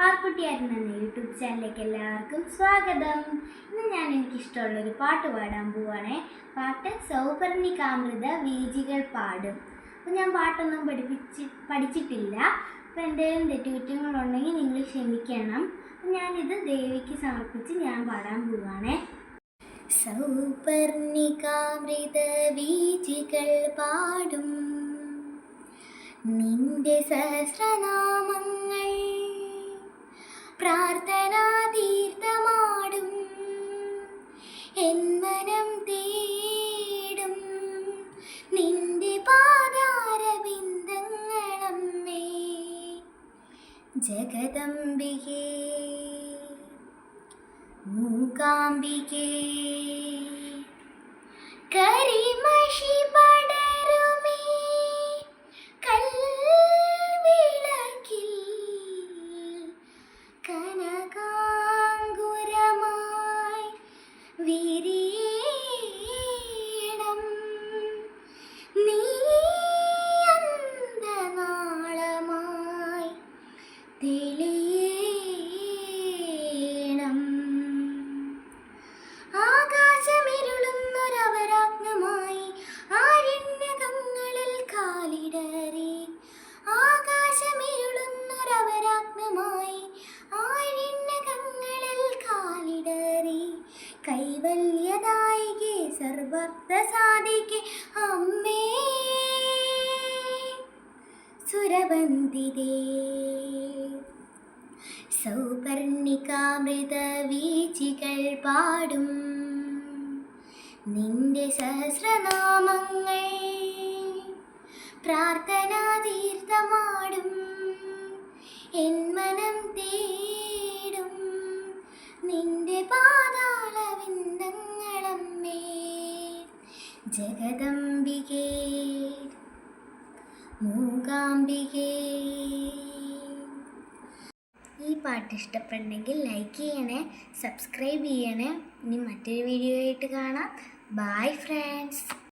ആർക്കുട്ടിയായിരുന്നു എന്ന യൂട്യൂബ് ചാനലിലേക്ക് എല്ലാവർക്കും സ്വാഗതം. ഇന്ന് ഞാൻ എനിക്കിഷ്ടമുള്ളൊരു പാട്ട് പാടാൻ പോവുകയാണേ. പാട്ട് സൗപർണികാമൃത വീജികൾ പാടും. അപ്പോൾ ഞാൻ പാട്ടൊന്നും പഠിച്ചിട്ടില്ല. അപ്പോൾ എന്തെങ്കിലും തെറ്റുകുറ്റങ്ങളുണ്ടെങ്കിൽ നിങ്ങൾ ക്ഷമിക്കണം. അപ്പോൾ ഞാനിത് ദേവിക്ക് സമർപ്പിച്ച് ഞാൻ പാടാൻ പോവുകയാണേ. സൗപർണികാമൃത വീജികൾ പാടും നിന്റെ സഹസ്രനാമങ്ങൾ പ്രാർത്ഥനാ തീർത്ഥമാടും എൻ മനം തേടും നിന്റെ പാദാരവിന്ദങ്ങളമ്മേ ജഗദംബികേ മൂകാംബികേ കരിമഷി പടരുമേ കൽവിളക്കിൽ കനകാങ്കുരമായി വിരിയണം നീ അന്തനാളമായി തെളിയണം ആകാശമിരുളുന്നൊരവരാഗ്നമായി ആരണ്യകങ്ങളിൽ കാലിടറി ആകാശമിരുളുന്നൊരവരാഗ്നമായി ആരണ്യകങ്ങളിൽ കാലിടറി കൈവല്യദായികേ സർവർത്ഥ സാധികേ അമ്മേ സുരവന്ദിതേ സൗപർണികാമൃത വീജികൾ പാടും നിന്റെ സഹസ്രനാമങ്ങൾ പ്രാർത്ഥനാ തീർത്ഥമാടും എൻ മനം തേടും നിന്റെ പാതാളവിന്ദങ്ങളമ്മേ ജഗദംബികേ മൂകാംബികേ. ഈ പാട്ട് ഇഷ്ടപ്പെട്ടെങ്കിൽ ലൈക്ക് ചെയ്യണേ, സബ്സ്ക്രൈബ് ചെയ്യണേ. ഇനി മറ്റൊരു വീഡിയോ ആയിട്ട് കാണാം. Bye friends.